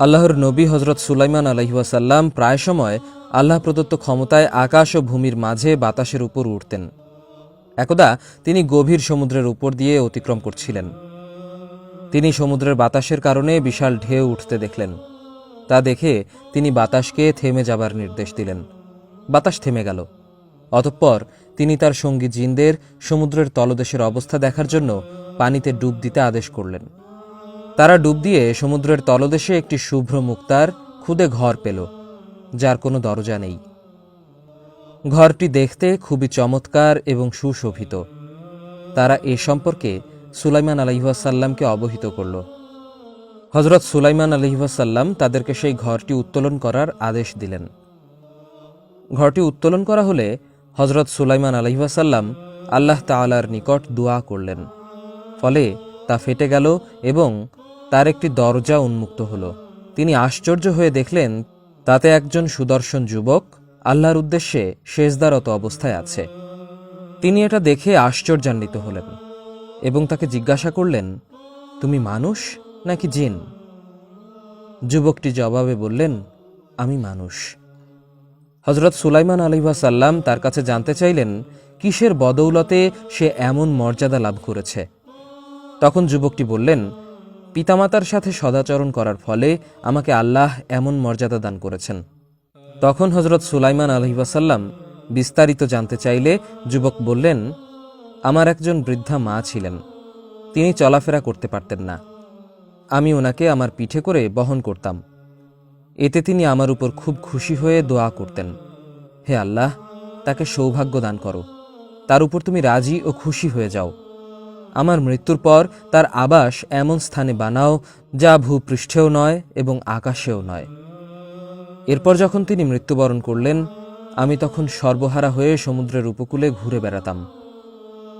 আল্লাহর নবী হজরত সুলাইমান আলাইহি ওয়াসাল্লাম প্রায় সময় আল্লাহ প্রদত্ত ক্ষমতায় আকাশ ও ভূমির মাঝে বাতাসের উপর উঠতেন। একদা তিনি গভীর সমুদ্রের উপর দিয়ে অতিক্রম করছিলেন। তিনি সমুদ্রের বাতাসের কারণে বিশাল ঢেউ উঠতে দেখলেন। তা দেখে তিনি বাতাসকে থেমে যাবার নির্দেশ দিলেন। বাতাস থেমে গেল। অতঃপর তিনি তার সঙ্গী জিনদের সমুদ্রের তলদেশের অবস্থা দেখার জন্য পানিতে ডুব দিতে আদেশ করলেন। তারা ডুব দিয়ে সমুদ্রের তলদেশে একটি শুভ্র মুক্তার খুদে ঘর পেল, যার কোনো দরজা নেই। ঘরটি দেখতে খুবই চমৎকার এবং সুশোভিত। তারা এ সম্পর্কে সুলাইমান আলাইহি ওয়াসাল্লামকে অবহিত করল। হজরত সুলাইমান আলাইহি ওয়াসাল্লাম তাদেরকে সেই ঘরটি উত্তোলন করার আদেশ দিলেন। ঘরটি উত্তোলন করা হলে হজরত সুলাইমান আলাইহি ওয়াসাল্লাম আল্লাহ তাআলার নিকট দোয়া করলেন। ফলে তা ফেটে গেল এবং তার একটি দরজা উন্মুক্ত হল। তিনি আশ্চর্য হয়ে দেখলেন তাতে একজন সুদর্শন যুবক আল্লাহর উদ্দেশ্যে সেজদারত অবস্থায় আছে। তিনি এটা দেখে আশ্চর্যান্বিত হলেন এবং তাকে জিজ্ঞাসা করলেন, তুমি মানুষ নাকি জিন? যুবকটি জবাবে বললেন, আমি মানুষ। হজরত সুলাইমান আলাইহি ওয়াসাল্লাম তার কাছে জানতে চাইলেন কিসের বদৌলতে সে এমন মর্যাদা লাভ করেছে। তখন যুবকটি বললেন, পিতামাতার সাথে সদাচরণ করার ফলে আমাকে আল্লাহ এমন মর্যাদা দান করেছেন। তখন হজরত সুলাইমান আলাইহি ওয়াসাল্লাম বিস্তারিত জানতে চাইলে যুবক বললেন, আমার একজন বৃদ্ধা মা ছিলেন। তিনি চলাফেরা করতে পারতেন না। আমি ওনাকে আমার পিঠে করে বহন করতাম। এতে তিনি আমার উপর খুব খুশি হয়ে দোয়া করতেন, হে আল্লাহ, তাকে সৌভাগ্য দান করো, তার উপর তুমি রাজি ও খুশি হয়ে যাও। আমার মৃত্যুর পর তার আবাস এমন স্থানে বানাও যা ভূপৃষ্ঠেও নয় এবং আকাশেও নয়। এরপর যখন তিনি মৃত্যুবরণ করলেন, আমি তখন সর্বহারা হয়ে সমুদ্রের উপকূলে ঘুরে বেড়াতাম।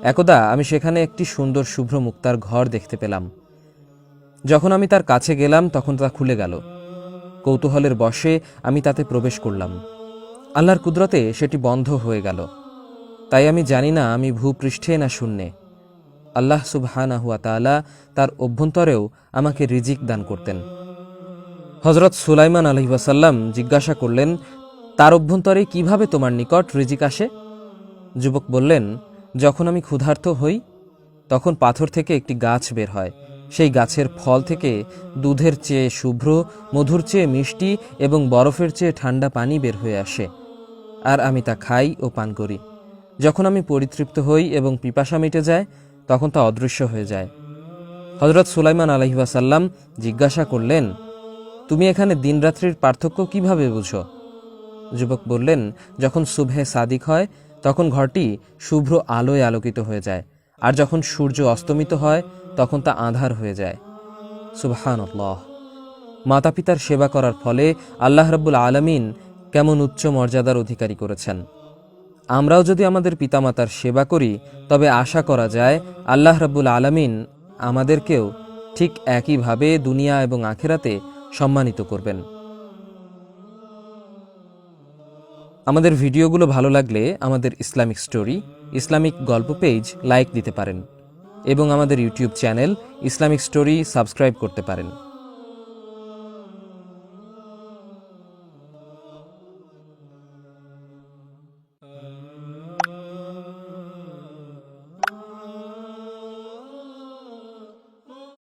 একদা আমি সেখানে একটি সুন্দর শুভ্র মুক্তার ঘর দেখতে পেলাম। যখন আমি তার কাছে গেলাম তখন তা খুলে গেল। কৌতূহলের বশে আমি তাতে প্রবেশ করলাম। আল্লাহর কুদরতে সেটি বন্ধ হয়ে গেল। তাই আমি জানি না আমি ভূপৃষ্ঠে না শূন্যে। আল্লাহ সুবহানাহু ওয়া তাআলা তার অভ্যন্তরেও আমাকে রিজিক দান করতেন। হজরত সুলাইমান আলাইহি ওয়াসাল্লাম জিজ্ঞাসা করলেন, তার অভ্যন্তরে কিভাবে তোমার নিকট রিজিক আসে? যুবক বললেন, যখন আমি ক্ষুধার্ত হই তখন পাথর থেকে একটি গাছ বের হয়। সেই গাছের ফল থেকে দুধের চেয়ে শুভ্র, মধুর চেয়ে মিষ্টি এবং বরফের চেয়ে ঠান্ডা পানি বের হয়ে আসে, আর আমি তা খাই ও পান করি। যখন আমি পরিতৃপ্ত হই এবং পিপাসা মিটে যায় তখন তা অদৃশ্য হয়ে যায়। হজরত সুলাইমান আলাইহি ওয়াসাল্লাম জিজ্ঞাসা করলেন, তুমি এখানে দিনরাত্রির পার্থক্য কিভাবে বুঝো? যুবক বললেন, যখন সুবহে সাদিক হয় তখন ঘরটি শুভ্র আলোয় আলোকিত হয়ে যায়, আর যখন সূর্য অস্তমিত হয় তখন তা আঁধার হয়ে যায়। সুবহানাল্লাহ। মাতা পিতার সেবা করার ফলে আল্লাহ রাব্বুল আলামিন কেমন উচ্চ মর্যাদার অধিকারী করেছেন। আমরাও যদি আমাদের পিতামাতার সেবা করি তবে আশা করা যায় আল্লাহ রাব্বুল আলামিন আমাদেরকেও ঠিক একইভাবে দুনিয়া এবং আখিরাতে সম্মানিত করবেন। আমাদের ভিডিওগুলো ভালো লাগলে আমাদের ইসলামিক স্টোরি, ইসলামিক গল্প পেজ লাইক দিতে পারেন এবং আমাদের YouTube channel Islamic story subscribe করতে পারেন।